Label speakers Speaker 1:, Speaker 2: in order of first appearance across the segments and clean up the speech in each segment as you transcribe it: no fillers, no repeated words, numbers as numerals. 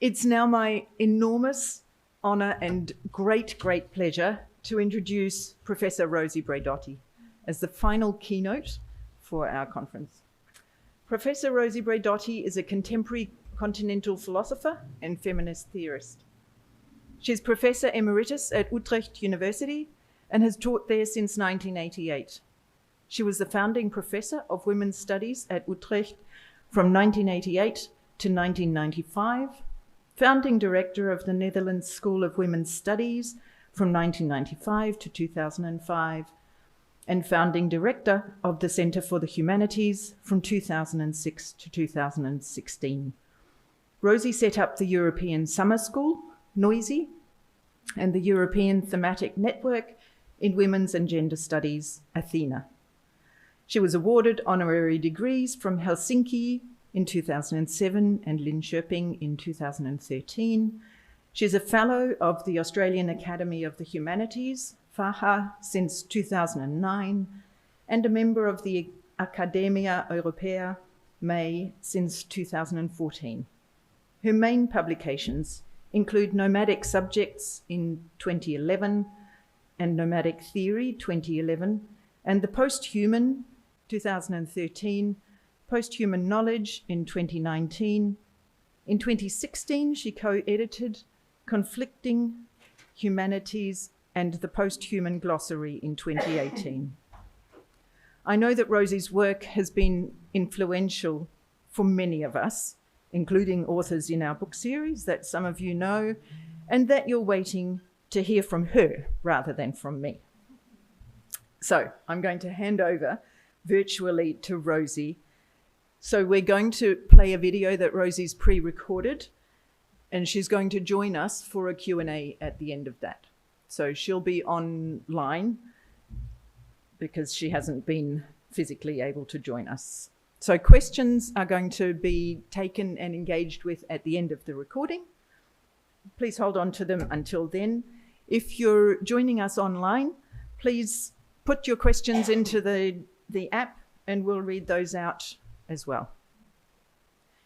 Speaker 1: It's now my enormous honour and great pleasure to introduce Professor Rosi Braidotti as the final keynote for our conference. Professor Rosi Braidotti is a contemporary continental philosopher and feminist theorist. She's Professor Emeritus at Utrecht University and has taught there since 1988. She was the founding professor of women's studies at Utrecht from 1988 to 1995, founding director of the Netherlands School of Women's Studies from 1995 to 2005, and founding director of the Centre for the Humanities from 2006 to 2016. Rosi set up the European Summer School, Noisy, and the European Thematic Network in Women's and Gender Studies, Athena. She was awarded honorary degrees from Helsinki in 2007 and Linköping in 2013. She's a fellow of the Australian Academy of the Humanities, FAHA, since 2009, and a member of the Academia Europaea, May, since 2014. Her main publications include Nomadic Subjects in 2011 and Nomadic Theory 2011, and The Posthuman 2013, Posthuman Knowledge in 2019. In 2016, she co-edited Conflicting Humanities and the Posthuman Glossary in 2018. I know that Rosi's work has been influential for many of us, including authors in our book series that some of you know, and that you're waiting to hear from her rather than from me. So I'm going to hand over virtually to Rosi. So we're going to play a video that Rosi's pre-recorded, and she's going to join us for a Q&A at the end of that. So she'll be online because she hasn't been physically able to join us. So questions are going to be taken and engaged with at the end of the recording. Please hold on to them until then. If you're joining us online, please put your questions into the app and we'll read those out as well.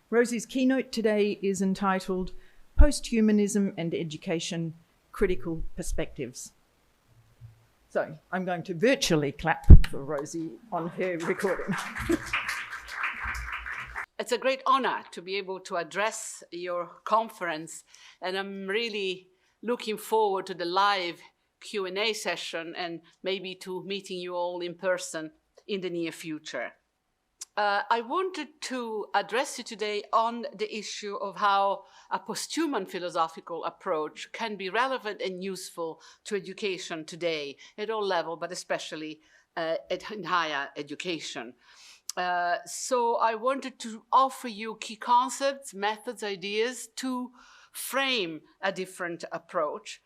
Speaker 1: Rosi's keynote today is entitled Posthumanism and Education, Critical Perspectives. So I'm going to virtually clap for Rosi on her recording.
Speaker 2: It's a great honor to be able to address your conference, and I'm really looking forward to the live Q&A session and maybe to meeting you all in person in the near future. I wanted to address you today on the issue of how a posthuman philosophical approach can be relevant and useful to education today at all levels, but especially in higher education. So I wanted to offer you key concepts, methods, ideas to frame a different approach.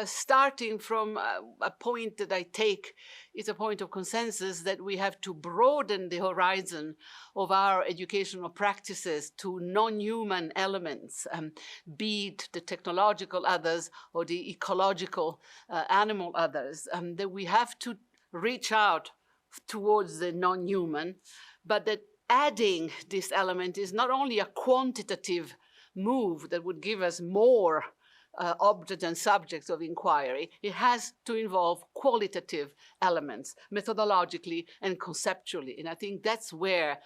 Speaker 2: Starting from a point that I take is a point of consensus that we have to broaden the horizon of our educational practices to non-human elements, be it the technological others or the ecological animal others, that we have to reach out towards the non-human, but that adding this element is not only a quantitative move that would give us more objects and subjects of inquiry, it has to involve qualitative elements, methodologically and conceptually. And I think that's where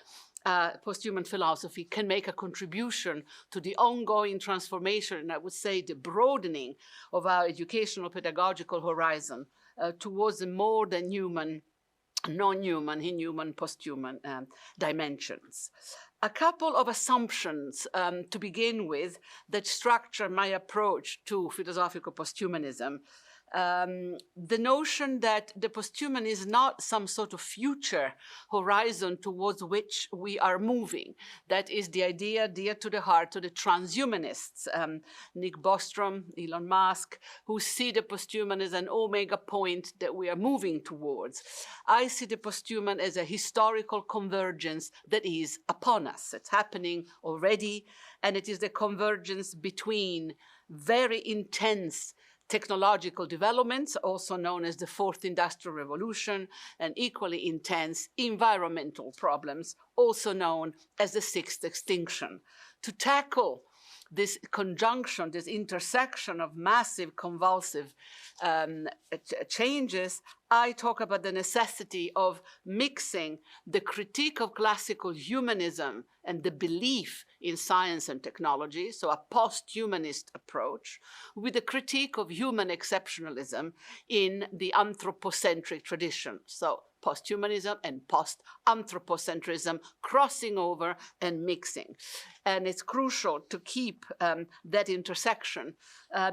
Speaker 2: posthuman philosophy can make a contribution to the ongoing transformation, and I would say the broadening of our educational pedagogical horizon towards the more than human, non-human, inhuman, posthuman dimensions. A couple of assumptions to begin with that structure my approach to philosophical posthumanism. The notion that the posthuman is not some sort of future horizon towards which we are moving. That is the idea dear to the heart to the transhumanists, Nick Bostrom, Elon Musk, who see the posthuman as an omega point that we are moving towards. I see the posthuman as a historical convergence that is upon us. It's happening already, and it is the convergence between very intense technological developments, also known as the Fourth Industrial Revolution, and equally intense environmental problems, also known as the Sixth Extinction. To tackle this conjunction, this intersection of massive convulsive changes, I talk about the necessity of mixing the critique of classical humanism and the belief in science and technology, so a post-humanist approach, with the critique of human exceptionalism in the anthropocentric tradition. So post-humanism and post-anthropocentrism crossing over and mixing. And it's crucial to keep that intersection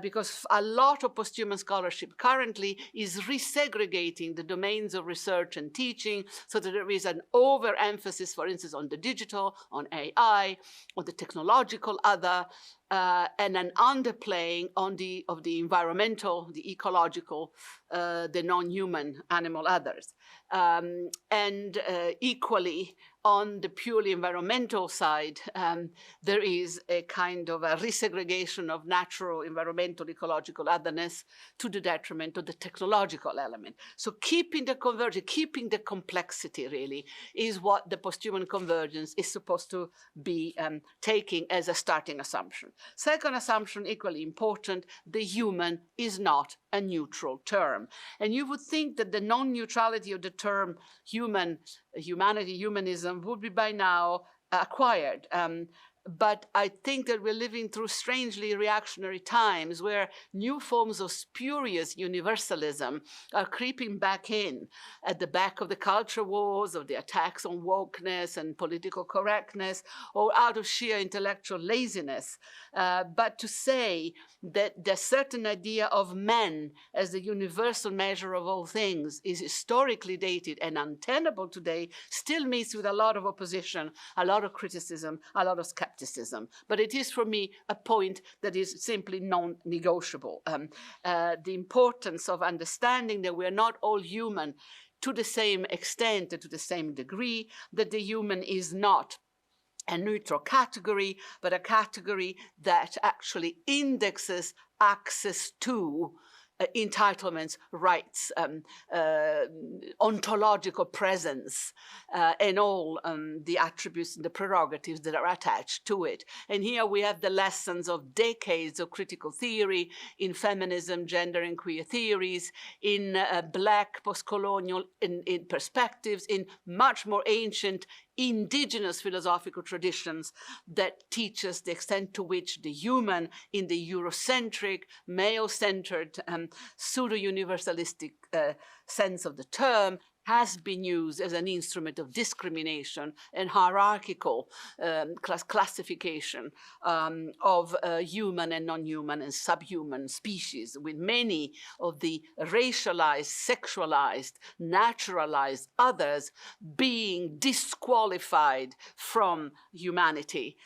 Speaker 2: because a lot of post-human scholarship currently is resegregating the domains of research and teaching so that there is an overemphasis, for instance, on the digital, on AI, on the technological other, and an underplaying of the environmental, the ecological, the non-human animal others. And equally, on the purely environmental side, there is a kind of a resegregation of natural, environmental, ecological otherness to the detriment of the technological element. So keeping the convergence, keeping the complexity really is what the post-human convergence is supposed to be taking as a starting assumption. Second assumption, equally important, the human is not a neutral term. And you would think that the non-neutrality of the term humanity, humanism would be by now acquired. But I think that we're living through strangely reactionary times where new forms of spurious universalism are creeping back in at the back of the culture wars, of the attacks on wokeness and political correctness, or out of sheer intellectual laziness. But to say that the certain idea of man as the universal measure of all things is historically dated and untenable today still meets with a lot of opposition, a lot of criticism, a lot of skepticism. But it is for me a point that is simply non-negotiable. The importance of understanding that we are not all human to the same extent and to the same degree, that the human is not a neutral category, but a category that actually indexes access to entitlements, rights, ontological presence, and all the attributes and the prerogatives that are attached to it. And here we have the lessons of decades of critical theory in feminism, gender and queer theories, in Black post-colonial in perspectives, in much more ancient indigenous philosophical traditions that teach us the extent to which the human in the Eurocentric, male-centered, pseudo-universalistic sense of the term has been used as an instrument of discrimination and hierarchical classification of human and non-human and subhuman species, with many of the racialized, sexualized, naturalized others being disqualified from humanity,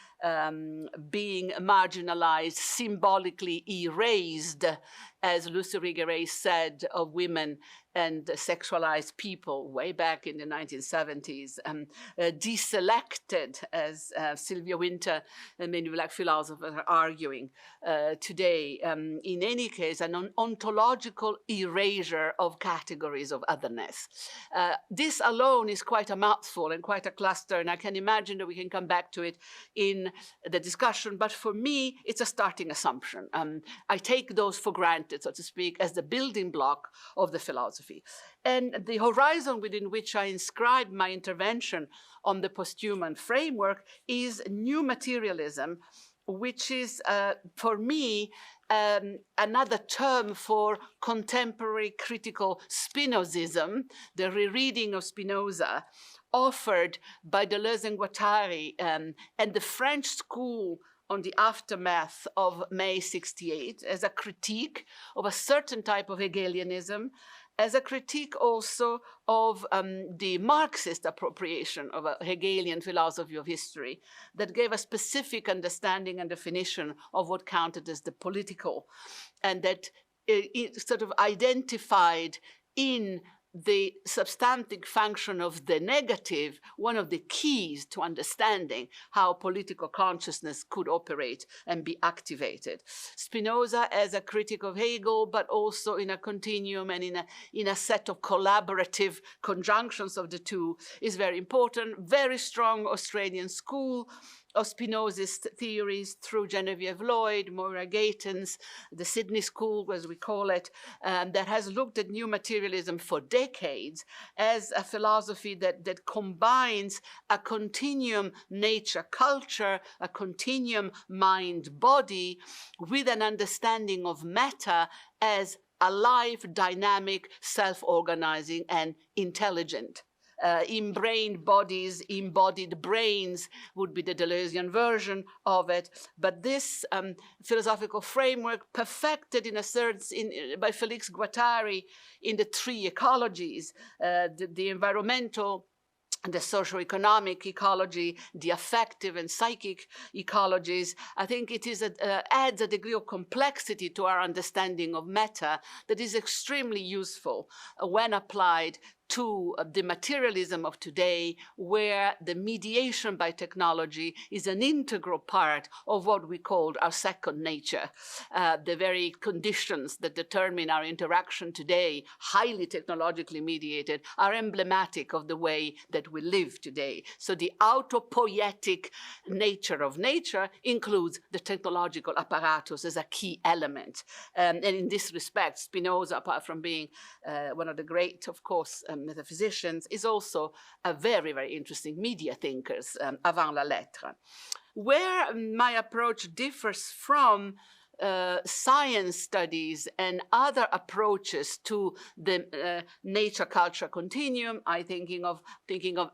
Speaker 2: being marginalized, symbolically erased, as Lucy Irigaray said of women and sexualized people way back in the 1970s, deselected, as Sylvia Wynter and many Black philosophers are arguing today. In any case, an ontological erasure of categories of otherness. This alone is quite a mouthful and quite a cluster, and I can imagine that we can come back to it in the discussion, but for me, it's a starting assumption. I take those for granted, so to speak, as the building block of the philosophy. And the horizon within which I inscribe my intervention on the post-human framework is new materialism, which is, for me, another term for contemporary critical Spinozism, the rereading of Spinoza, offered by Deleuze and Guattari and the French school on the aftermath of May 68 as a critique of a certain type of Hegelianism, as a critique also of the Marxist appropriation of a Hegelian philosophy of history that gave a specific understanding and definition of what counted as the political, and that it sort of identified in the substantive function of the negative, one of the keys to understanding how political consciousness could operate and be activated. Spinoza as a critic of Hegel, but also in a continuum and in a set of collaborative conjunctions of the two is very important. Very strong Australian school, of Spinoza's theories through Genevieve Lloyd, Moira Gatens, the Sydney School, as we call it, that has looked at new materialism for decades as a philosophy that combines a continuum nature-culture, a continuum mind-body, with an understanding of matter as alive, dynamic, self-organizing, and intelligent. In-brained bodies, embodied brains would be the Deleuzian version of it. But this philosophical framework, perfected in a sense by Félix Guattari in the three ecologies, the environmental, the socio-economic ecology, the affective and psychic ecologies, I think it is adds a degree of complexity to our understanding of matter that is extremely useful when applied to the materialism of today, where the mediation by technology is an integral part of what we call our second nature. The very conditions that determine our interaction today, highly technologically mediated, are emblematic of the way that we live today. So the autopoietic nature of nature includes the technological apparatus as a key element. And in this respect, Spinoza, apart from being one of the great, of course, metaphysicians, is also a very, very interesting media thinker, avant la lettre. Where my approach differs from science studies and other approaches to the nature-culture continuum, I'm thinking of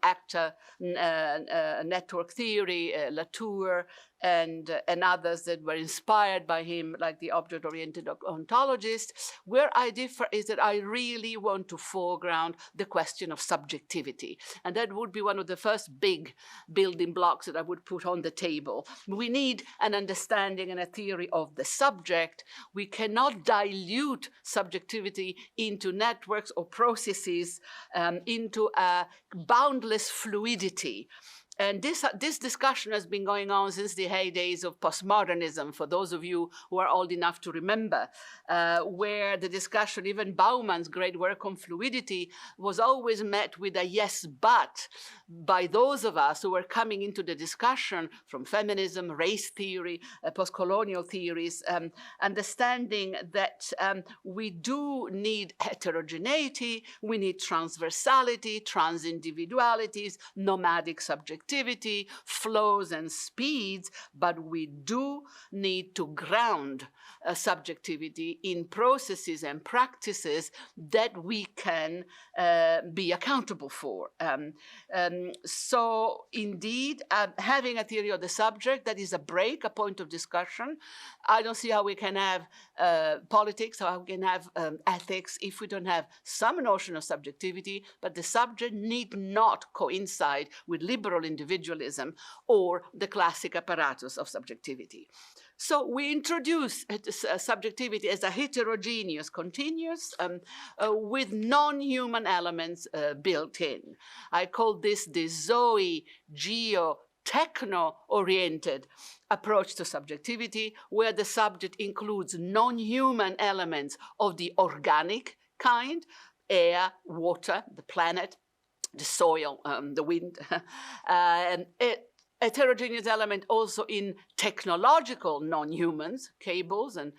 Speaker 2: actor network theory, Latour, and others that were inspired by him, like the object-oriented ontologist. Where I differ is that I really want to foreground the question of subjectivity. And that would be one of the first big building blocks that I would put on the table. We need an understanding and a theory of the subject. We cannot dilute subjectivity into networks or processes, into a boundless fluidity. And this discussion has been going on since the heydays of postmodernism, for those of you who are old enough to remember, where the discussion, even Baumann's great work on fluidity, was always met with a yes, but by those of us who were coming into the discussion from feminism, race theory, post-colonial theories, understanding that we do need heterogeneity, we need transversality, transindividualities, nomadic subjectivity, flows and speeds, but we do need to ground subjectivity in processes and practices that we can be accountable for. So indeed, having a theory of the subject that is a break, a point of discussion. I don't see how we can have politics, how we can have ethics if we don't have some notion of subjectivity, but the subject need not coincide with liberal individualism or the classic apparatus of subjectivity. So we introduce subjectivity as a heterogeneous, continuous, with non-human elements built in. I call this the Zoe techno-oriented approach to subjectivity, where the subject includes non-human elements of the organic kind, air, water, the planet, the soil, the wind, and heterogeneous element also in technological non-humans, cables and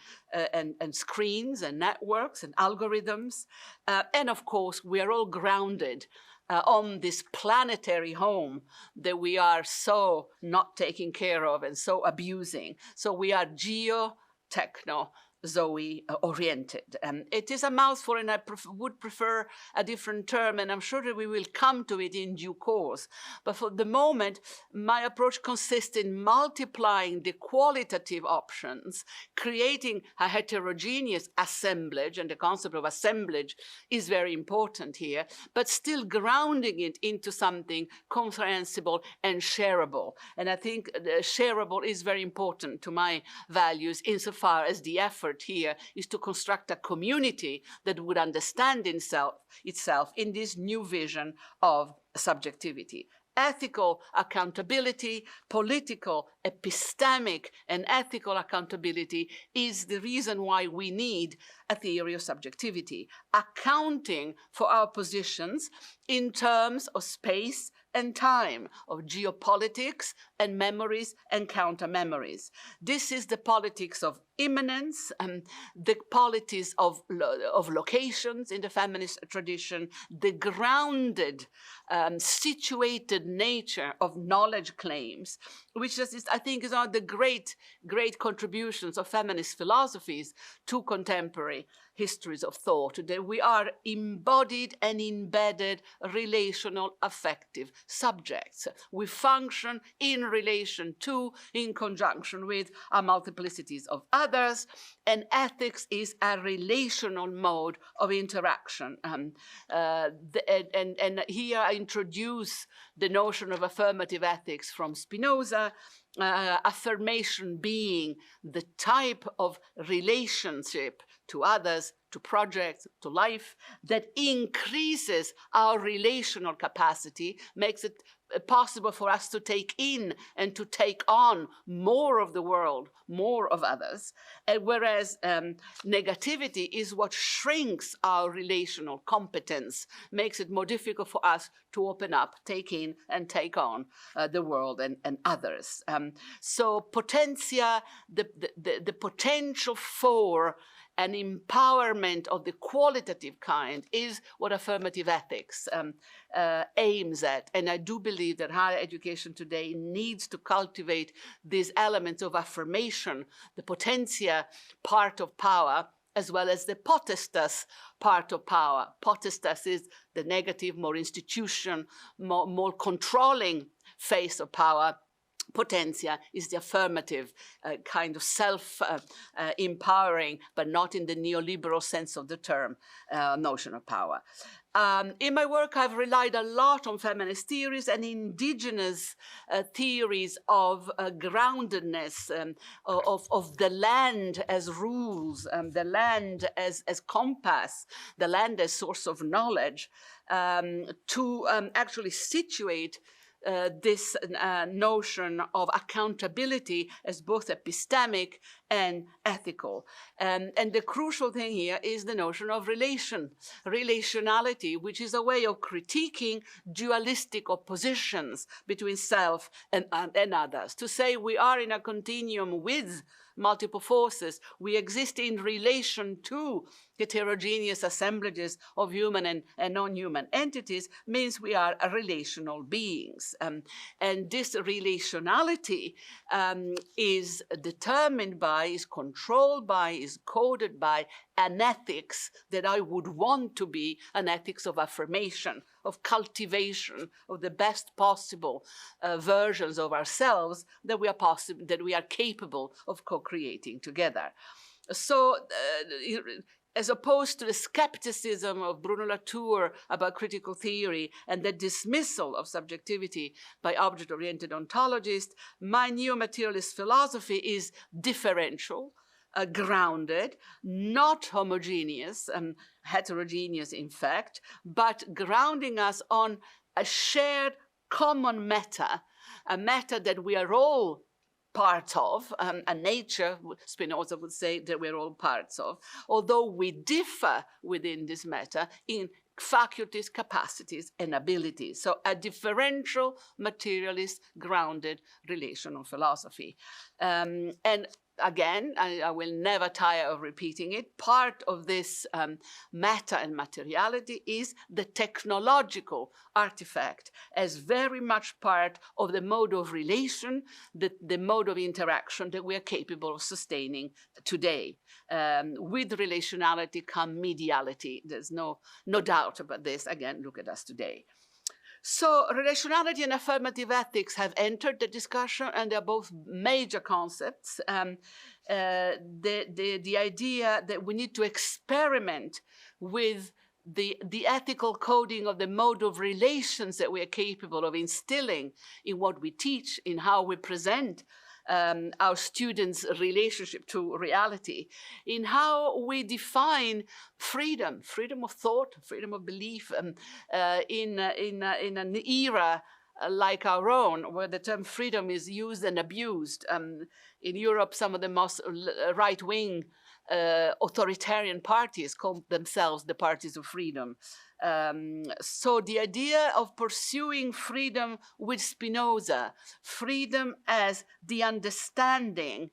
Speaker 2: screens and networks and algorithms. And of course, we are all grounded on this planetary home that we are so not taking care of and so abusing. So we are geo-techno Zoe oriented. It is a mouthful, and I would prefer a different term, and I'm sure that we will come to it in due course. But for the moment, my approach consists in multiplying the qualitative options, creating a heterogeneous assemblage, and the concept of assemblage is very important here, but still grounding it into something comprehensible and shareable. And I think shareable is very important to my values, insofar as the effort here is to construct a community that would understand itself in this new vision of subjectivity. Ethical accountability, political, epistemic, and ethical accountability is the reason why we need a theory of subjectivity, accounting for our positions in terms of space and time, of geopolitics, and memories and counter-memories. This is the politics of immanence, the politics of locations in the feminist tradition, the grounded, situated nature of knowledge claims, which is, I think, is one of the great contributions of feminist philosophies to contemporary histories of thought, that we are embodied and embedded relational affective subjects. We function in relation to, in conjunction with, our multiplicities of others, and ethics is a relational mode of interaction. And here I introduce the notion of affirmative ethics from Spinoza, affirmation being the type of relationship to others, to projects, to life, that increases our relational capacity, makes it possible for us to take in and to take on more of the world, more of others, and whereas negativity is what shrinks our relational competence, makes it more difficult for us to open up, take in, and take on the world and others. So potentia, the potential for an empowerment of the qualitative kind is what affirmative ethics aims at. And I do believe that higher education today needs to cultivate these elements of affirmation, the potentia part of power, as well as the potestas part of power. Potestas is the negative, more institution, more controlling face of power. Potentia is the affirmative kind of self-empowering, but not in the neoliberal sense of the term, notion of power. In my work, I've relied a lot on feminist theories and indigenous theories of groundedness, of the land as rules, the land as compass, the land as source of knowledge, to actually situate this notion of accountability as both epistemic and ethical. And the crucial thing here is the notion of relationality, which is a way of critiquing dualistic oppositions between self and others. To say we are in a continuum with multiple forces, we exist in relation to heterogeneous assemblages of human and non-human entities, means we are relational beings. And this relationality is determined by, is controlled by, is coded by an ethics that I would want to be an ethics of affirmation, of cultivation of the best possible versions of ourselves that we are capable of co-creating together. So, as opposed to the skepticism of Bruno Latour about critical theory and the dismissal of subjectivity by object-oriented ontologists, my neo-materialist philosophy is differential, grounded, not homogeneous, heterogeneous in fact, but grounding us on a shared common meta, a meta that we are all part of, a nature, Spinoza would say, that we're all parts of, although we differ within this meta in faculties, capacities, and abilities. So a differential, materialist, grounded relational philosophy. And again, I will never tire of repeating it, part of this matter and materiality is the technological artifact as very much part of the mode of relation, the mode of interaction that we are capable of sustaining today. With relationality come mediality. There's no doubt about this. Again, look at us today. So relationality and affirmative ethics have entered the discussion, and they're both major concepts. The idea that we need to experiment with the ethical coding of the mode of relations that we are capable of instilling in what we teach, in how we present our students' relationship to reality, in how we define freedom of thought, freedom of belief, in an era like our own, where the term freedom is used and abused. In Europe, some of the most right-wing authoritarian parties call themselves the parties of freedom. So the idea of pursuing freedom with Spinoza, freedom as the understanding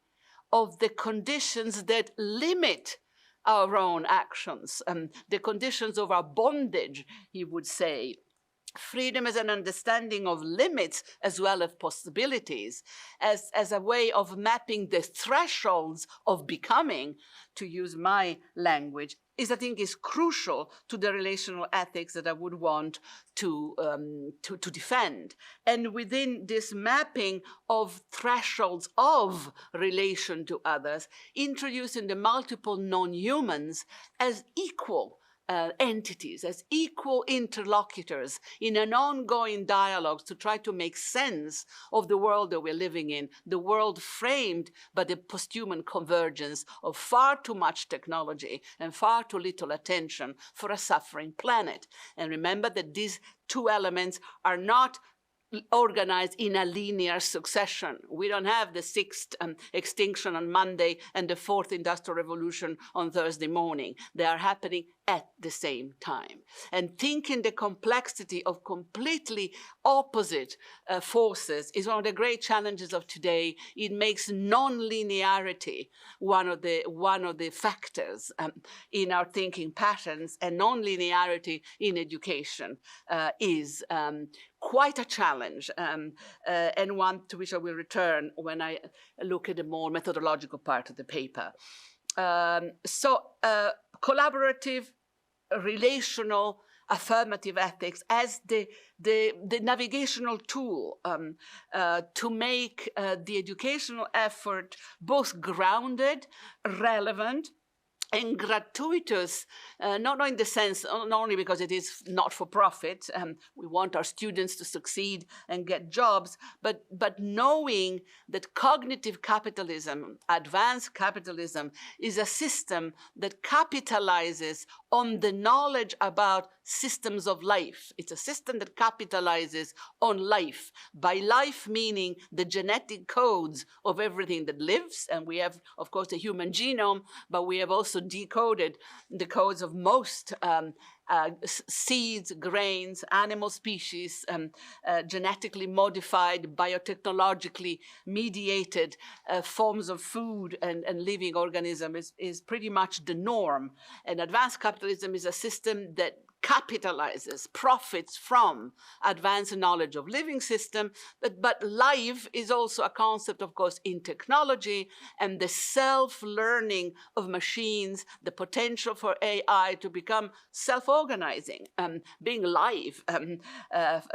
Speaker 2: of the conditions that limit our own actions, the conditions of our bondage, he would say. Freedom as an understanding of limits as well as possibilities, as a way of mapping the thresholds of becoming, to use my language, I think is crucial to the relational ethics that I would want to defend. And within this mapping of thresholds of relation to others, introducing the multiple non-humans as equal entities, as equal interlocutors in an ongoing dialogue to try to make sense of the world that we're living in, the world framed by the post-human convergence of far too much technology and far too little attention for a suffering planet. And remember that these two elements are not organized in a linear succession. We don't have the sixth extinction on Monday and the fourth industrial revolution on Thursday morning. They are happening at the same time. And thinking the complexity of completely opposite forces is one of the great challenges of today. It makes non-linearity one of the factors in our thinking patterns, and non-linearity in education is quite a challenge, and one to which I will return when I look at the more methodological part of the paper. Collaborative, relational, affirmative ethics as the navigational tool to make the educational effort both grounded, relevant, and gratuitous, not in the sense, not only because it is not for profit, we want our students to succeed and get jobs, but knowing that cognitive capitalism, advanced capitalism, is a system that capitalizes on the knowledge about systems of life. It's a system that capitalizes on life. By life meaning the genetic codes of everything that lives, and we have, of course, the human genome, but we have also decoded the codes of most seeds, grains, animal species, genetically modified, biotechnologically mediated forms of food and living organisms is pretty much the norm. And advanced capitalism is a system that capitalizes, profits from advanced knowledge of living system, but life is also a concept, of course, in technology, and the self-learning of machines, the potential for AI to become self-organizing, being live.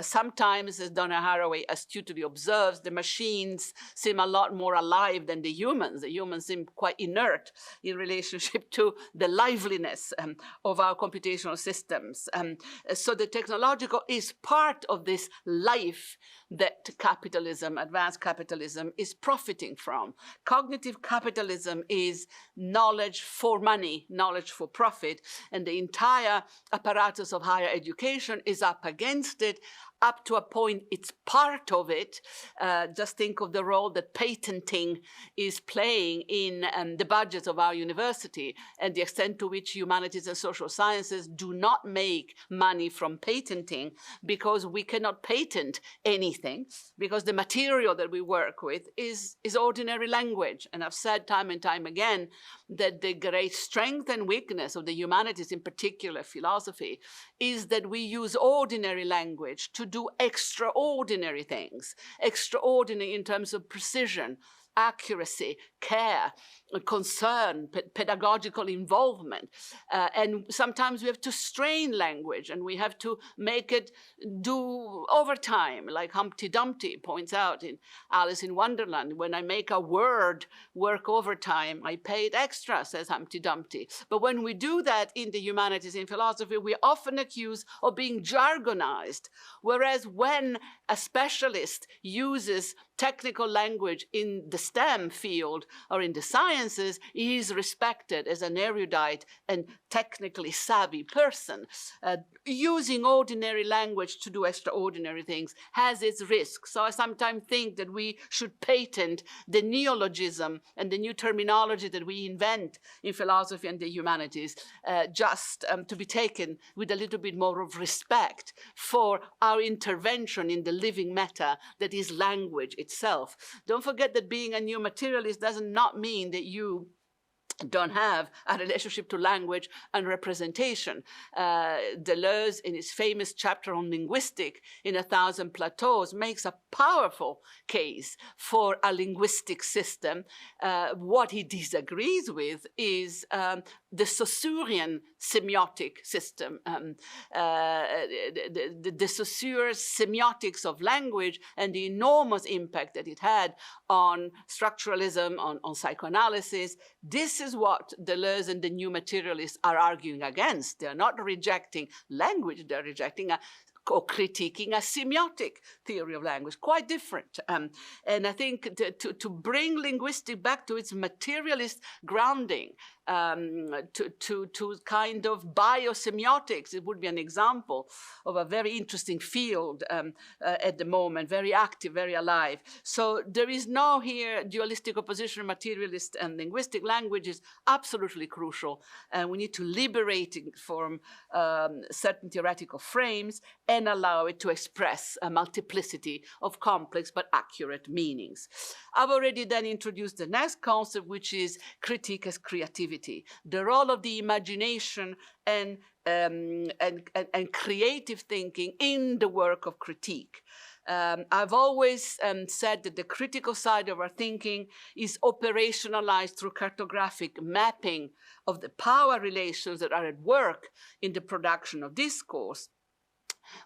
Speaker 2: Sometimes, as Donna Haraway astutely observes, the machines seem a lot more alive than the humans. The humans seem quite inert in relationship to the liveliness of our computational systems. So the technological is part of this life that capitalism, advanced capitalism, is profiting from. Cognitive capitalism is knowledge for money, knowledge for profit, and the entire apparatus of higher education is up against it. Up to a point, it's part of it. Just think of the role that patenting is playing in the budgets of our university, and the extent to which humanities and social sciences do not make money from patenting, because we cannot patent anything, because the material that we work with is ordinary language. And I've said time and time again that the great strength and weakness of the humanities, in particular philosophy, is that we use ordinary language to do extraordinary things, extraordinary in terms of precision, accuracy, care, concern, pedagogical involvement. And sometimes we have to strain language, and we have to make it do overtime, like Humpty Dumpty points out in Alice in Wonderland. When I make a word work overtime, I pay it extra, says Humpty Dumpty. But when we do that in the humanities, in philosophy, we're often accused of being jargonized. Whereas when a specialist uses technical language in the STEM field or in the sciences is respected as an erudite and technically savvy person. Using ordinary language to do extraordinary things has its risks. So I sometimes think that we should patent the neologism and the new terminology that we invent in philosophy and the humanities, just to be taken with a little bit more of respect for our intervention in the living matter that is language itself. Don't forget that being a new materialist does not mean that you don't have a relationship to language and representation. Deleuze, in his famous chapter on linguistic in 1,000 Plateaus, makes a powerful case for a linguistic system. What he disagrees with is the Saussurean semiotic system, the Saussure semiotics of language and the enormous impact that it had on structuralism, on psychoanalysis. This is what Deleuze and the new materialists are arguing against. They are not rejecting language, they're rejecting or critiquing a semiotic theory of language, quite different. And I think to bring linguistics back to its materialist grounding, to kind of biosemiotics, it would be an example of a very interesting field at the moment, very active, very alive. So there is no here dualistic opposition, materialist and linguistic. Language is absolutely crucial, and we need to liberate it from certain theoretical frames and allow it to express a multiplicity of complex but accurate meanings. I've already then introduced the next concept, which is critique as creativity, the role of the imagination and creative thinking in the work of critique. I've always said that the critical side of our thinking is operationalized through cartographic mapping of the power relations that are at work in the production of discourse,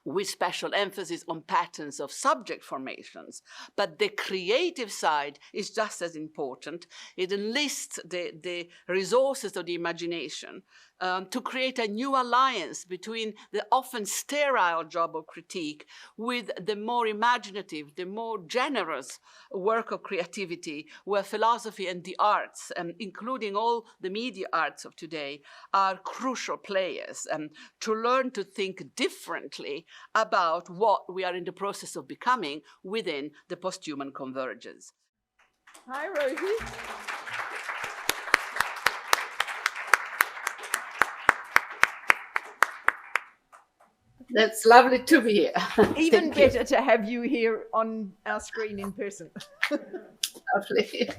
Speaker 2: with special emphasis on patterns of subject formations. But the creative side is just as important. It enlists the resources of the imagination to create a new alliance between the often sterile job of critique with the more imaginative, the more generous work of creativity, where philosophy and the arts, including all the media arts of today, are crucial players to learn to think differently about what we are in the process of becoming within the post-human convergence.
Speaker 1: Hi, Rosi.
Speaker 2: That's lovely to be here.
Speaker 1: Even better to have you here on our screen in person.
Speaker 2: Lovely.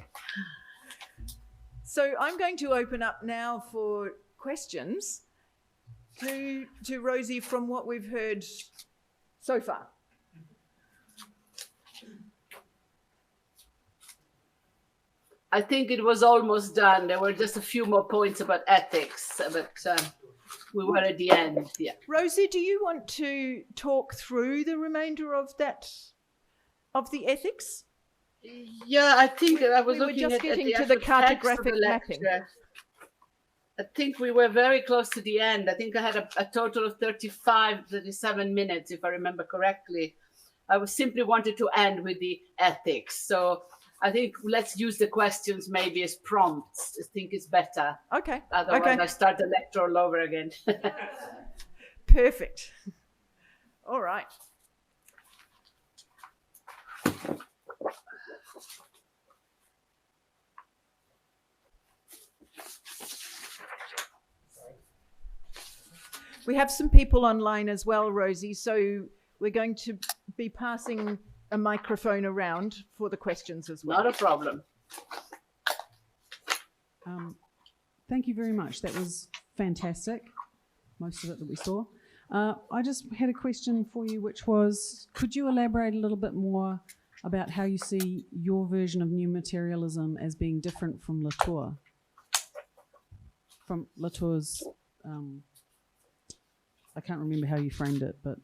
Speaker 1: So I'm going to open up now for questions to Rosi from what we've heard so far.
Speaker 2: I think it was almost done. There were just a few more points about ethics, but we were at the end. Yeah.
Speaker 1: Rosi, do you want to talk through the remainder of the ethics?
Speaker 2: Yeah, I think I was
Speaker 1: we were
Speaker 2: looking
Speaker 1: just
Speaker 2: at
Speaker 1: getting
Speaker 2: the
Speaker 1: to the cartographic
Speaker 2: lecture.
Speaker 1: mapping.
Speaker 2: I think we were very close to the end. I think I had a total of 37 minutes, if I remember correctly. I simply wanted to end with the ethics. So I think let's use the questions maybe as prompts. I think it's better.
Speaker 1: Okay.
Speaker 2: Otherwise, I start the lecture all over again.
Speaker 1: Perfect. All right. We have some people online as well, Rosi, so we're going to be passing a microphone around for the questions as well.
Speaker 2: Not a problem.
Speaker 3: Thank you very much. That was fantastic, most of it that we saw. I just had a question for you, which was, could you elaborate a little bit more about how you see your version of new materialism as being different from Latour? From Latour's... I can't remember how you framed it, but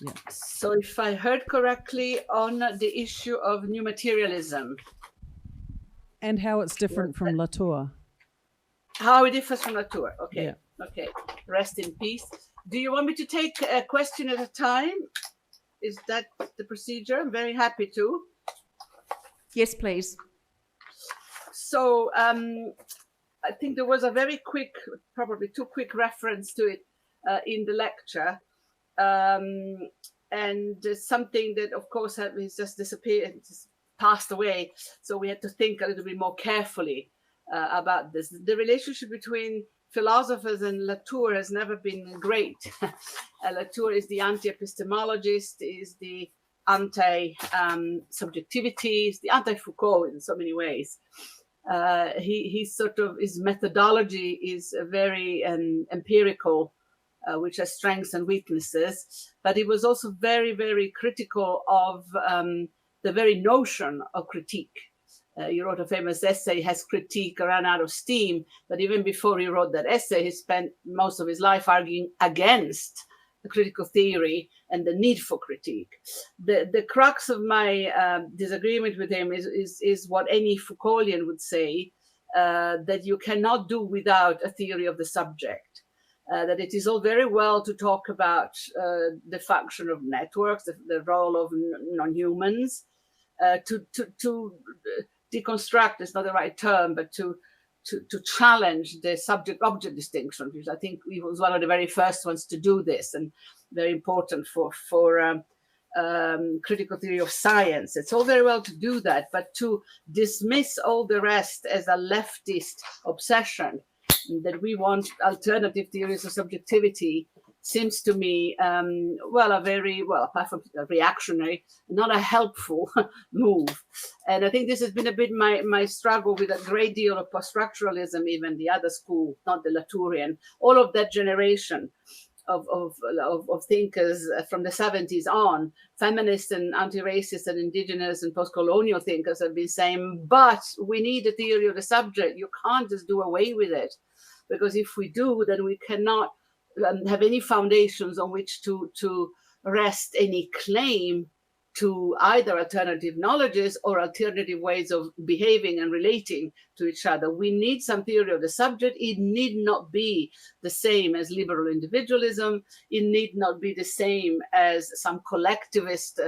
Speaker 3: yeah.
Speaker 2: So if I heard correctly on the issue of new materialism.
Speaker 3: And how it's different from Latour.
Speaker 2: How it differs from Latour. Okay.
Speaker 3: Yeah.
Speaker 2: Okay. Rest in peace. Do you want me to take a question at a time? Is that the procedure? I'm very happy to.
Speaker 1: Yes, please.
Speaker 2: So I think there was a very quick, probably too quick reference to it in the lecture. And something that, of course, has just disappeared, just passed away. So we had to think a little bit more carefully about this. The relationship between philosophers and Latour has never been great. Latour is the anti-epistemologist, is the anti-subjectivity, is the anti-Foucault in so many ways. He sort of, his methodology is very empirical, which has strengths and weaknesses, but he was also very, very critical of the very notion of critique. He wrote a famous essay, Has Critique Run Out of Steam? But even before he wrote that essay, he spent most of his life arguing against the critical theory and the need for critique. The crux of my disagreement with him is what any Foucauldian would say, that you cannot do without a theory of the subject. That it is all very well to talk about the function of networks, the role of non-humans, to deconstruct is not the right term, but to challenge the subject-object distinction, because I think he was one of the very first ones to do this, and very important for critical theory of science. It's all very well to do that, but to dismiss all the rest as a leftist obsession, that we want alternative theories of subjectivity, seems to me, a very, apart from reactionary, not a helpful move. And I think this has been a bit my struggle with a great deal of post-structuralism, even the other school, not the Latourian, all of that generation of thinkers from the 70s on, feminists and anti-racist and indigenous and post-colonial thinkers have been saying, but we need a theory of the subject. You can't just do away with it, because if we do, then we cannot have any foundations on which to rest any claim to either alternative knowledges or alternative ways of behaving and relating to each other. We need some theory of the subject. It need not be the same as liberal individualism. It need not be the same as some collectivist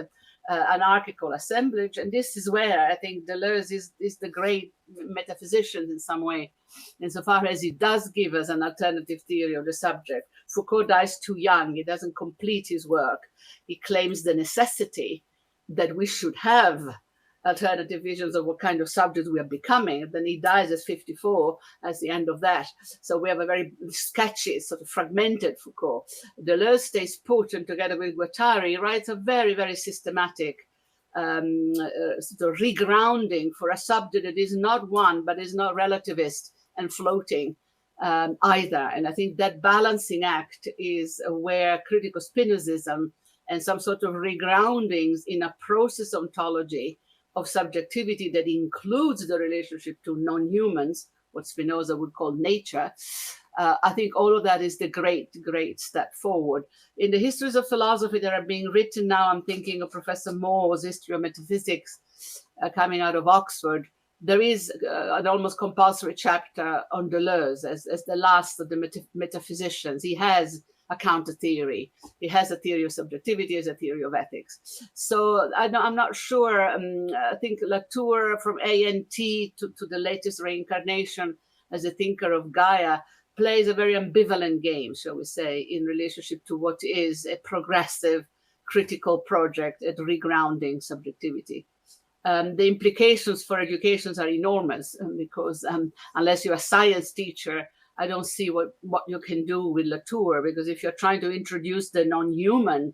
Speaker 2: anarchical assemblage. And this is where I think Deleuze is the great metaphysician in some way, insofar as he does give us an alternative theory of the subject. Foucault dies too young. He doesn't complete his work. He claims the necessity that we should have alternative visions of what kind of subject we are becoming. Then he dies at 54 as the end of that. So we have a very sketchy, sort of fragmented Foucault. Deleuze stays put, and together with Guattari, writes a very, very systematic sort of regrounding for a subject that is not one, but is not relativist and floating either. And I think that balancing act is where critical Spinozism and some sort of regroundings in a process ontology of subjectivity that includes the relationship to non-humans, what Spinoza would call nature, I think all of that is the great, great step forward. In the histories of philosophy that are being written now, I'm thinking of Professor Moore's History of Metaphysics coming out of Oxford. There is an almost compulsory chapter on Deleuze as the last of the metaphysicians. He has a counter theory. He has a theory of subjectivity, he has a theory of ethics. So I'm not sure. I think Latour, from ANT to the latest reincarnation as a thinker of Gaia, plays a very ambivalent game, shall we say, in relationship to what is a progressive critical project at regrounding subjectivity. The implications for educations are enormous, because unless you're a science teacher, I don't see what you can do with Latour, because if you're trying to introduce the non-human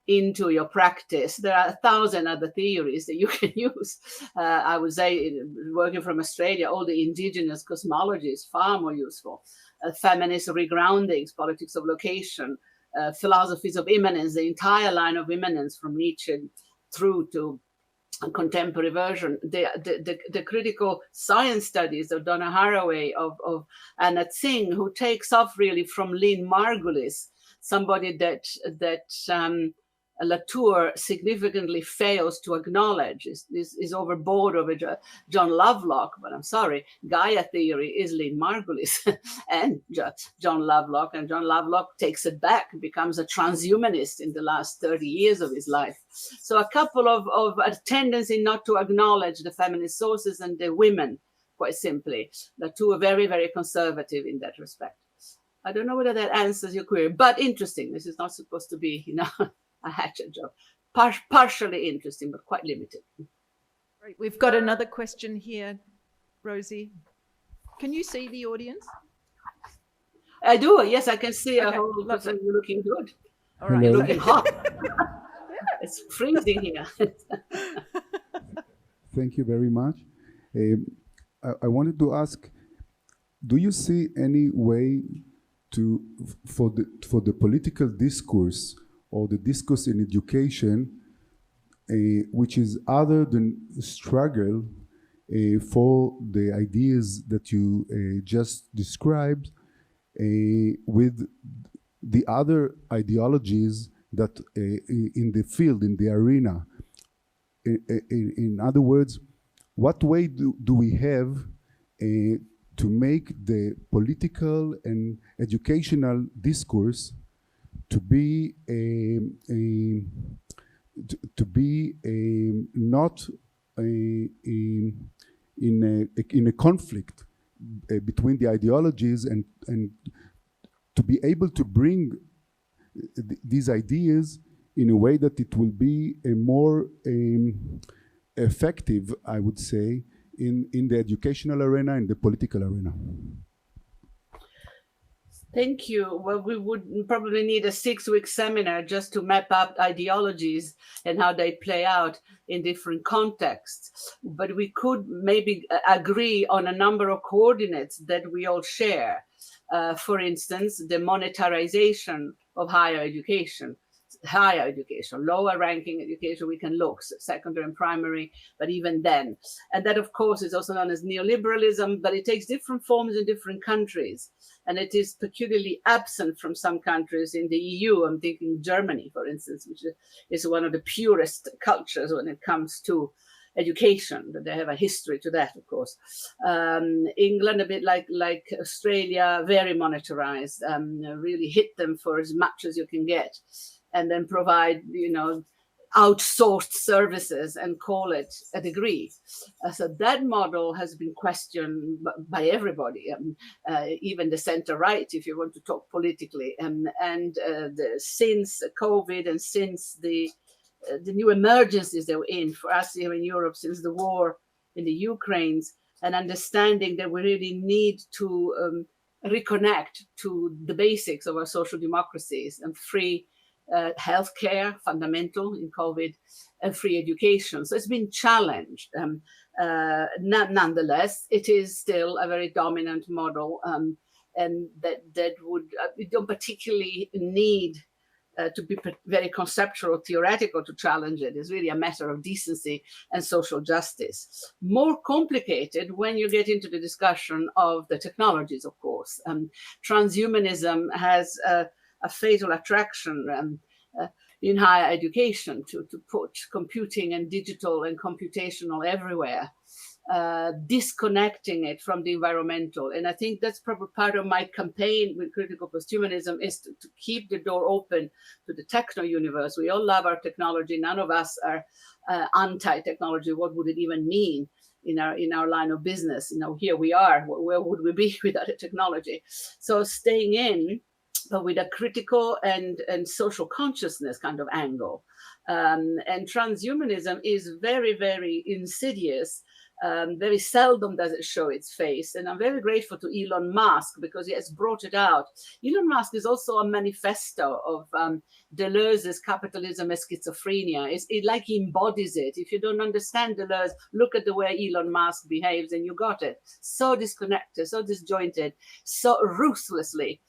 Speaker 2: into your practice, there are 1,000 other theories that you can use. I would say, working from Australia, all the indigenous cosmology is far more useful. Feminist regroundings, politics of location, philosophies of immanence, the entire line of immanence from Nietzsche through to a contemporary version, the critical science studies of Donna Haraway, of Anna Tsing, who takes off really from Lynn Margulis, somebody that Latour significantly fails to acknowledge, is overboard over John Lovelock, but I'm sorry, Gaia theory is Lynn Margulis and John Lovelock, and John Lovelock takes it back, becomes a transhumanist in the last 30 years of his life. So a couple of a tendency not to acknowledge the feminist sources and the women, quite simply. Latour very, very conservative in that respect. I don't know whether that answers your query, but interesting. This is not supposed to be, a hatchet job. Partially interesting, but quite limited.
Speaker 1: Great. We've got another question here, Rosi. Can you see the audience?
Speaker 2: I do. Yes, I can see
Speaker 1: Okay,
Speaker 2: a whole person. You're looking good.
Speaker 1: All right.
Speaker 2: You're looking hot. It's freezing here.
Speaker 4: Thank you very much. I wanted to ask, do you see any way for the political discourse or the discourse in education, which is other than struggle for the ideas that you just described, with the other ideologies that in the field, in the arena? In other words, what way do we have to make the political and educational discourse to be not in a conflict between the ideologies, and to be able to bring these ideas in a way that it will be a more effective, I would say, in the educational arena and the political arena?
Speaker 2: Thank you. Well, we would probably need a 6-week seminar just to map out ideologies and how they play out in different contexts. But we could maybe agree on a number of coordinates that we all share. For instance, the monetarization of higher education, lower ranking education, we can look, secondary and primary, but even then. And that, of course, is also known as neoliberalism, but it takes different forms in different countries. And it is peculiarly absent from some countries in the EU. I'm thinking Germany, for instance, which is one of the purest cultures when it comes to education, but they have a history to that, of course. England, a bit like Australia, very monetarized, really hit them for as much as you can get, and then provide, outsourced services and call it a degree. So that model has been questioned by everybody, even the center-right, if you want to talk politically. Since COVID and since the new emergencies they were in, for us here in Europe, since the war in the Ukraine, and understanding that we really need to reconnect to the basics of our social democracies and free healthcare, fundamental in COVID, and free education. So it's been challenged. Nonetheless, it is still a very dominant model, and that would, we don't particularly need to be very conceptual or theoretical to challenge it. It's really a matter of decency and social justice. More complicated when you get into the discussion of the technologies, of course. Transhumanism has a fatal attraction in higher education to put computing and digital and computational everywhere, disconnecting it from the environmental. And I think that's probably part of my campaign with critical posthumanism, is to keep the door open to the techno universe. We all love our technology. None of us are anti-technology. What would it even mean in our line of business? Here we are. Where would we be without a technology? So staying in, but with a critical and social consciousness kind of angle. And transhumanism is very, very insidious. Very seldom does it show its face. And I'm very grateful to Elon Musk because he has brought it out. Elon Musk is also a manifesto of Deleuze's capitalism as schizophrenia. It like he embodies it. If you don't understand Deleuze, look at the way Elon Musk behaves and you got it. So disconnected, so disjointed, so ruthlessly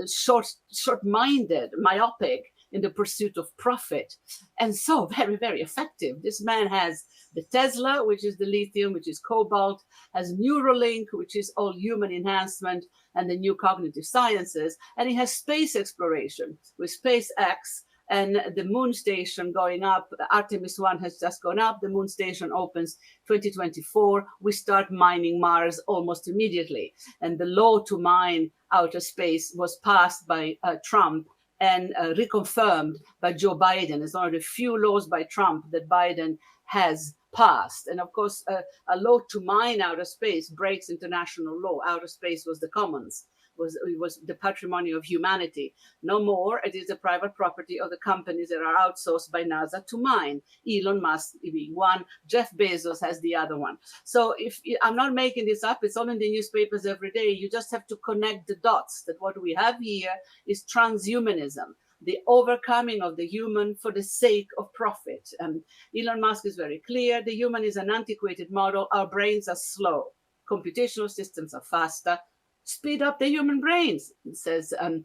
Speaker 2: short-minded, myopic in the pursuit of profit, and so very, very effective. This man has the Tesla, which is the lithium, which is cobalt, has Neuralink, which is all human enhancement and the new cognitive sciences, and he has space exploration with SpaceX and the moon station going up. Artemis 1 has just gone up. The moon station opens 2024. We start mining Mars almost immediately. And the law to mine outer space was passed by Trump and reconfirmed by Joe Biden. It's one of the few laws by Trump that Biden has passed. And of course, a law to mine outer space breaks international law. Outer space was the commons. It was the patrimony of humanity. No more, it is the private property of the companies that are outsourced by NASA to mine. Elon Musk being one, Jeff Bezos has the other one. So I'm not making this up, it's all in the newspapers every day. You just have to connect the dots that what we have here is transhumanism, the overcoming of the human for the sake of profit. And Elon Musk is very clear, the human is an antiquated model, our brains are slow. Computational systems are faster. Speed up the human brains, it says, and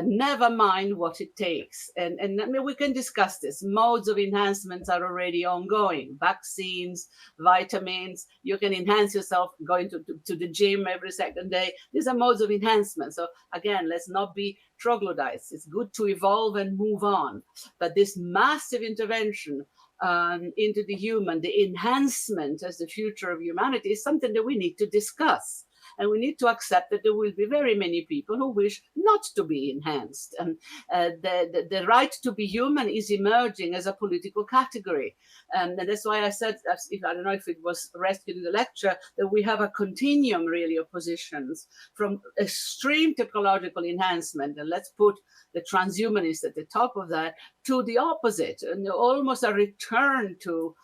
Speaker 2: never mind what it takes. And I mean, we can discuss this. Modes of enhancements are already ongoing. Vaccines, vitamins, you can enhance yourself going to the gym every second day. These are modes of enhancement. So again, let's not be troglodytes. It's good to evolve and move on. But this massive intervention into the human, the enhancement as the future of humanity is something that we need to discuss. And we need to accept that there will be very many people who wish not to be enhanced. And the right to be human is emerging as a political category. And that's why I said, I don't know if it was rescued in the lecture, that we have a continuum really of positions from extreme technological enhancement, and let's put the transhumanists at the top of that, to the opposite, and almost a return to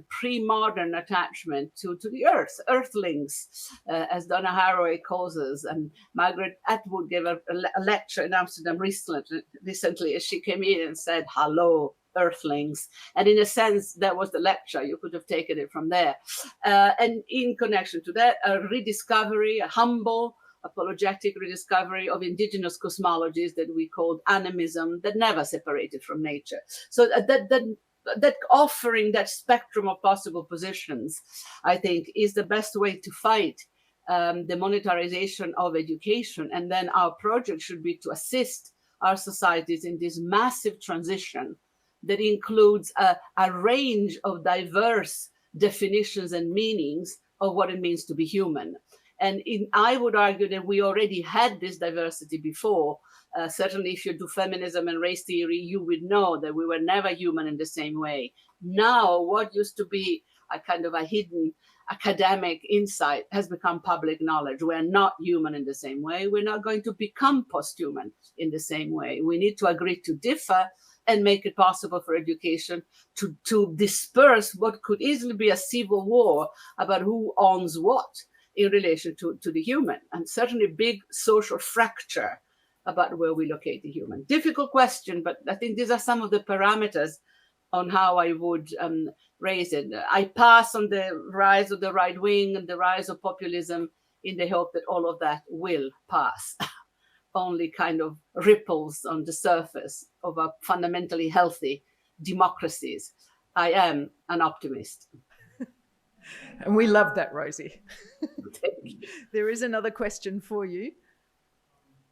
Speaker 2: pre-modern attachment to the earth, earthlings, as Donna Haraway calls us. And Margaret Atwood gave a lecture in Amsterdam recently as she came in and said, "Hello, earthlings." And in a sense, that was the lecture. You could have taken it from there. And in connection to that, a rediscovery, a humble, apologetic rediscovery of indigenous cosmologies that we called animism, that never separated from nature. So that offering that spectrum of possible positions, I think, is the best way to fight the monetarization of education. And then our project should be to assist our societies in this massive transition that includes a range of diverse definitions and meanings of what it means to be human. And I would argue that we already had this diversity before. Certainly, if you do feminism and race theory, you would know that we were never human in the same way. Now, what used to be a kind of a hidden academic insight has become public knowledge. We're not human in the same way. We're not going to become post-human in the same way. We need to agree to differ and make it possible for education to disperse what could easily be a civil war about who owns what in relation to the human, and certainly big social fracture about where we locate the human. Difficult question, but I think these are some of the parameters on how I would raise it. I pass on the rise of the right wing and the rise of populism in the hope that all of that will pass. Only kind of ripples on the surface of a fundamentally healthy democracies. I am an optimist.
Speaker 1: And we love that, Rosi. There is another question for you.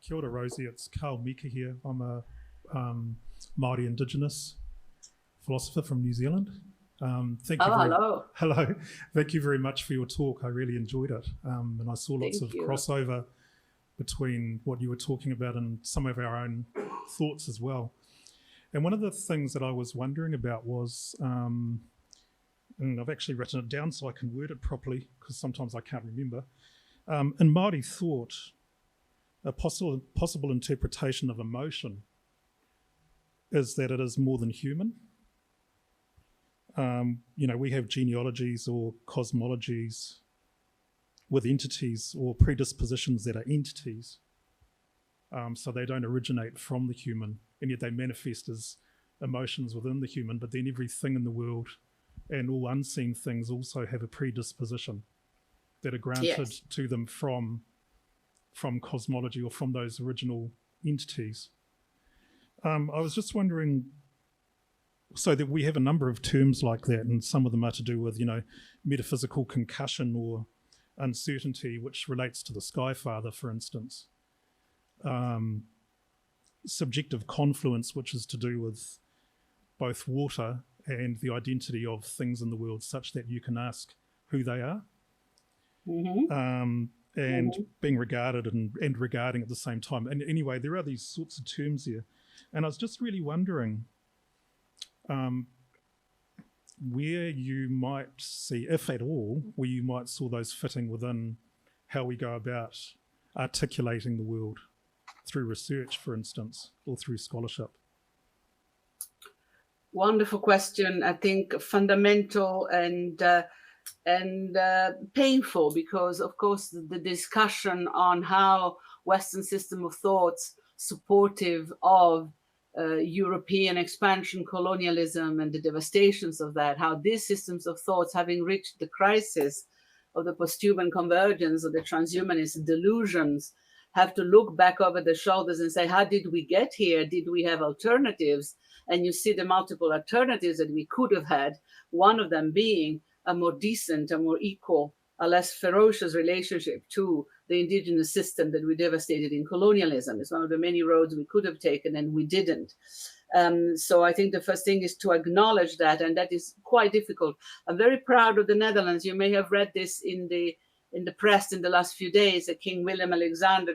Speaker 5: Kia ora, Rosi. It's Carl Mika here. I'm a Māori Indigenous philosopher from New Zealand.
Speaker 2: Hello.
Speaker 5: Hello. Thank you very much for your talk. I really enjoyed it. And I saw lots of crossover between what you were talking about and some of our own thoughts as well. And one of the things that I was wondering about was, and I've actually written it down so I can word it properly because sometimes I can't remember. In Māori thought, a possible interpretation of emotion is that it is more than human. We have genealogies or cosmologies with entities or predispositions that are entities. So they don't originate from the human, and yet they manifest as emotions within the human, but then everything in the world and all unseen things also have a predisposition that are granted to them from cosmology or from those original entities. I was just wondering, so that we have a number of terms like that, and some of them are to do with, metaphysical concussion or uncertainty, which relates to the Sky Father, for instance. subjective confluence, which is to do with both water and the identity of things in the world, such that you can ask who they are, and being regarded and regarding at the same time. And anyway, there are these sorts of terms here. And I was just really wondering where you might see, if at all, where you might saw those fitting within how we go about articulating the world through research, for instance, or through scholarship.
Speaker 2: Wonderful question. I think fundamental and painful, because of course the discussion on how Western system of thoughts supportive of European expansion, colonialism, and the devastations of that, how these systems of thoughts, having reached the crisis of the post-human convergence of the transhumanist delusions, have to look back over their shoulders and say, how did we get here? Did we have alternatives? And you see the multiple alternatives that we could have had, one of them being a more decent, a more equal, a less ferocious relationship to the indigenous system that we devastated in colonialism. It's one of the many roads we could have taken and we didn't. So I think the first thing is to acknowledge that, and that is quite difficult. I'm very proud of the Netherlands. You may have read this in the press in the last few days that King Willem Alexander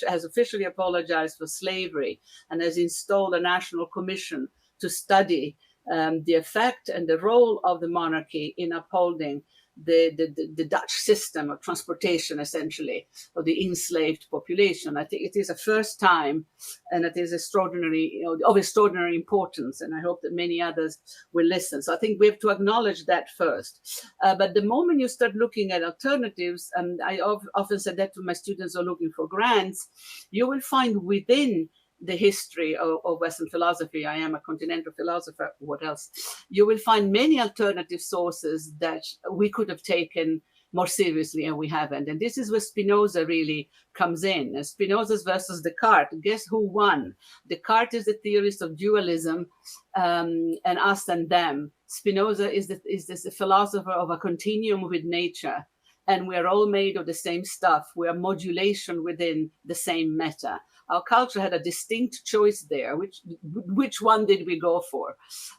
Speaker 2: has officially apologized for slavery and has installed a national commission to study the effect and the role of the monarchy in upholding the Dutch system of transportation, essentially, of the enslaved population. I think it is a first time, and it is extraordinary, of extraordinary importance, and I hope that many others will listen. So I think we have to acknowledge that first. But the moment you start looking at alternatives, and I often said that to my students who are looking for grants, you will find within the history of Western philosophy, I am a continental philosopher, what else? You will find many alternative sources that we could have taken more seriously and we haven't. And this is where Spinoza really comes in. Spinoza's versus Descartes. Guess who won? Descartes is the theorist of dualism and us and them. Spinoza is the philosopher of a continuum with nature. And we are all made of the same stuff. We are modulation within the same meta. Our culture had a distinct choice there. Which one did we go for?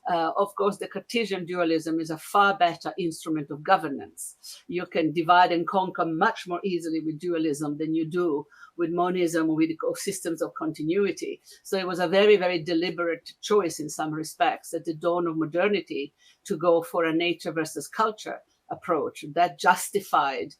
Speaker 2: Of course, the Cartesian dualism is a far better instrument of governance. You can divide and conquer much more easily with dualism than you do with monism, with systems of continuity. So it was a very, very deliberate choice in some respects at the dawn of modernity to go for a nature versus culture approach that justified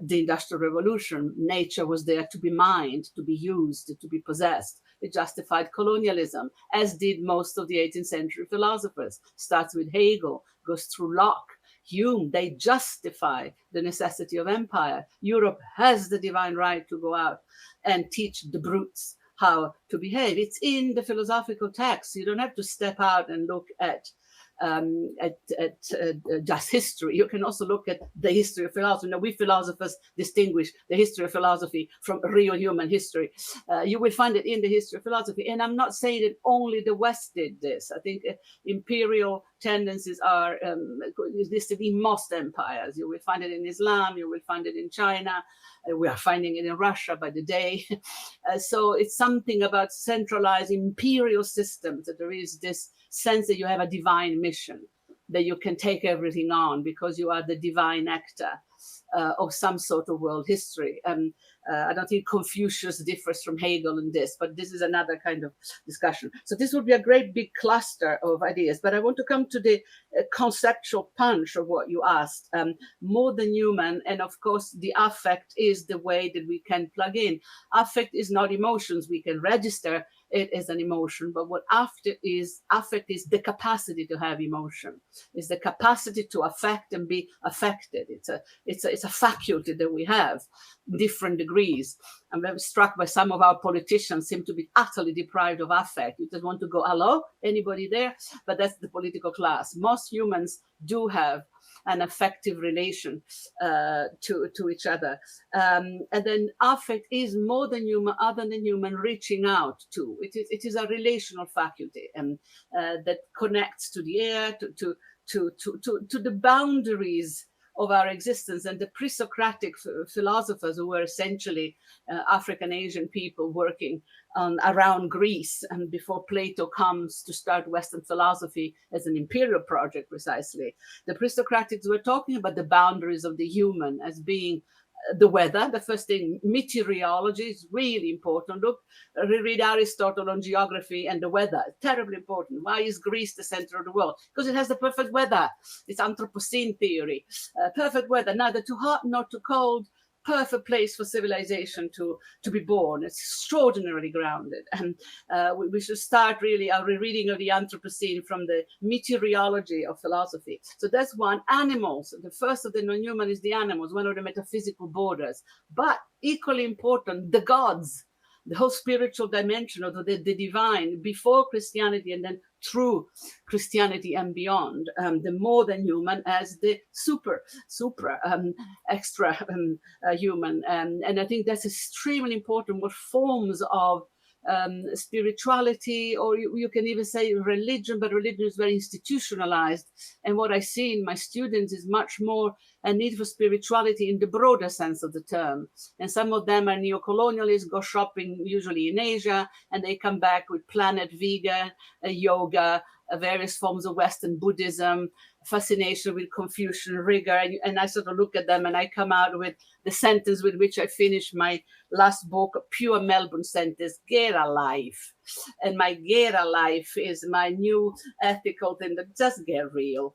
Speaker 2: the Industrial Revolution. Nature was there to be mined, to be used, to be possessed. It justified colonialism, as did most of the 18th century philosophers. Starts with Hegel, goes through Locke, Hume. They justify the necessity of empire. Europe has the divine right to go out and teach the brutes how to behave. It's in the philosophical text. You don't have to step out and look at just history. You can also look at the history of philosophy. Now, we philosophers distinguish the history of philosophy from real human history. You will find it in the history of philosophy. And I'm not saying that only the West did this. I think imperial tendencies are listed in most empires. You will find it in Islam. You will find it in China. We are finding it in Russia by the day. So it's something about centralized imperial systems, that there is this sense that you have a divine mission, that you can take everything on because you are the divine actor of some sort of world history. I don't think Confucius differs from Hegel in this, but this is another kind of discussion. So this would be a great big cluster of ideas. But I want to come to the conceptual punch of what you asked. More than human, and of course, the affect is the way that we can plug in. Affect is not emotions. We can register it as an emotion, but what affect is the capacity to have emotion. It's the capacity to affect and be affected. It's a faculty that we have, different degrees. I'm very struck by some of our politicians seem to be utterly deprived of affect. You just want to go, hello, anybody there? But that's the political class. Most humans do have an affective relation to each other. And then affect is more than human, other than human, reaching out to. It is a relational faculty that connects to the air, to the boundaries of our existence. And the pre-Socratic philosophers, who were essentially African Asian people working around Greece, and before Plato comes to start Western philosophy as an imperial project, precisely, the pre-Socratics were talking about the boundaries of the human as being the weather. The first thing, meteorology is really important. Look, read Aristotle on geography and the weather. Terribly important. Why is Greece the center of the world? Because it has the perfect weather. It's Anthropocene theory. Perfect weather, neither too hot nor too cold. Perfect place for civilization to be born. It's extraordinarily grounded. And we should start really our rereading of the Anthropocene from the meteorology of philosophy. So that's one. Animals. The first of the non-human is the animals, one of the metaphysical borders. But equally important, the gods, the whole spiritual dimension of the divine before Christianity and then through Christianity and beyond, the more than human as the extra human. And I think that's extremely important. What forms of spirituality, or you can even say religion, but religion is very institutionalized. And what I see in my students is much more a need for spirituality in the broader sense of the term. And some of them are neo-colonialists, go shopping usually in Asia, and they come back with Planet Vegan, yoga, various forms of Western Buddhism, fascination with Confucian rigor. And I sort of look at them and I come out with the sentence with which I finished my last book, a pure Melbourne sentence, get a life. And my get a life is my new ethical thing that just get real.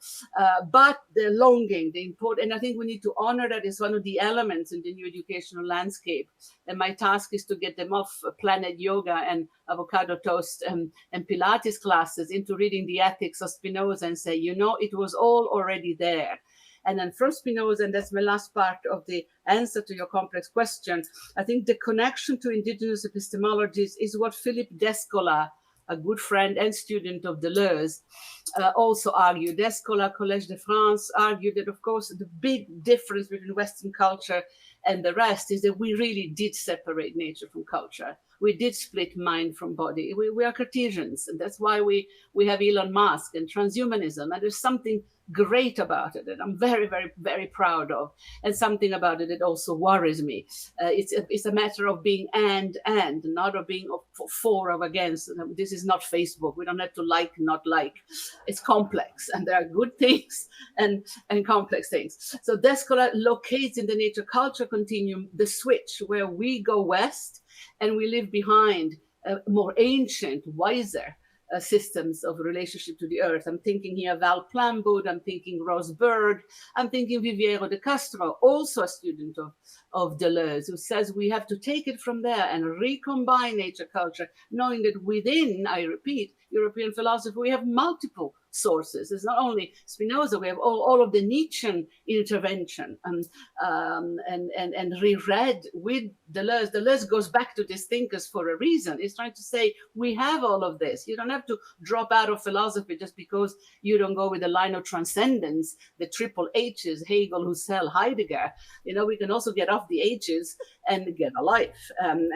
Speaker 2: But the longing, the important, and I think we need to honor that as one of the elements in the new educational landscape. And my task is to get them off Planet Yoga and avocado toast and Pilates classes into reading the ethics of Spinoza and say, you know, it was all already there. And then from Spinoza, and that's my last part of the answer to your complex question, I think the connection to indigenous epistemologies is what Philippe Descola, a good friend and student of Deleuze, also argued. Descola, Collège de France, argued that, of course, the big difference between Western culture and the rest is that we really did separate nature from culture. We did split mind from body. We are Cartesians, and that's why we have Elon Musk and transhumanism. And there's something great about it that I'm very, very, very proud of, and something about it that also worries me. It's a matter of being and not of being for or against. This is not Facebook. We don't have to like, not like. It's complex, and there are good things and complex things. So Descola locates in the nature culture continuum the switch where we go west and we leave behind more ancient, wiser systems of relationship to the earth. I'm thinking here Val Plumwood, I'm thinking Rose Bird, I'm thinking Viviero de Castro, also a student of Deleuze, who says we have to take it from there and recombine nature culture, knowing that within, I repeat, European philosophy, we have multiple sources. It's not only Spinoza, we have all of the Nietzschean intervention and reread with Deleuze. Deleuze goes back to these thinkers for a reason. He's trying to say, we have all of this. You don't have to drop out of philosophy just because you don't go with the line of transcendence, the triple H's, Hegel, Husserl, Heidegger. You know, we can also get off the H's and get a life. And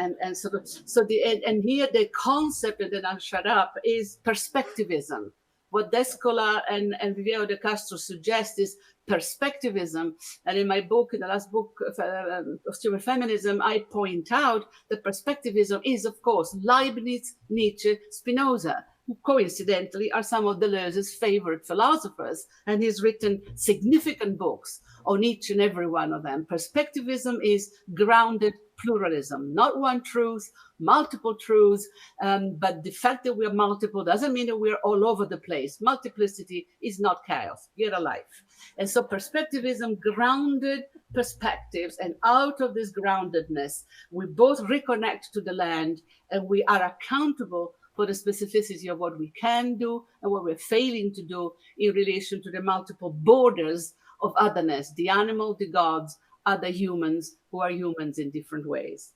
Speaker 2: here the concept, and then I'll shut up, is perspectivism. What Descola and Viviero de Castro suggest is perspectivism. And in my book, in the last book of Stupid Feminism, I point out that perspectivism is, of course, Leibniz, Nietzsche, Spinoza, who coincidentally are some of Deleuze's favorite philosophers. And he's written significant books on each and every one of them. Perspectivism is grounded pluralism, not one truth, multiple truths. But the fact that we're multiple doesn't mean that we're all over the place. Multiplicity is not chaos. Get a life. And so perspectivism, grounded perspectives, and out of this groundedness, we both reconnect to the land, and we are accountable for the specificity of what we can do and what we're failing to do in relation to the multiple borders of otherness, the animal, the gods, other humans who are humans in different ways.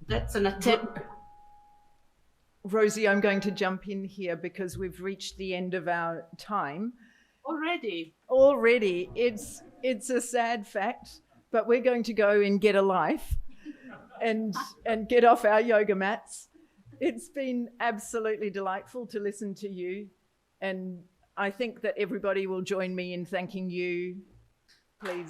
Speaker 2: That's an attempt.
Speaker 1: Rosi, I'm going to jump in here because we've reached the end of our time.
Speaker 2: Already.
Speaker 1: It's a sad fact, but we're going to go and get a life and get off our yoga mats. It's been absolutely delightful to listen to you, and I think that everybody will join me in thanking you. Please.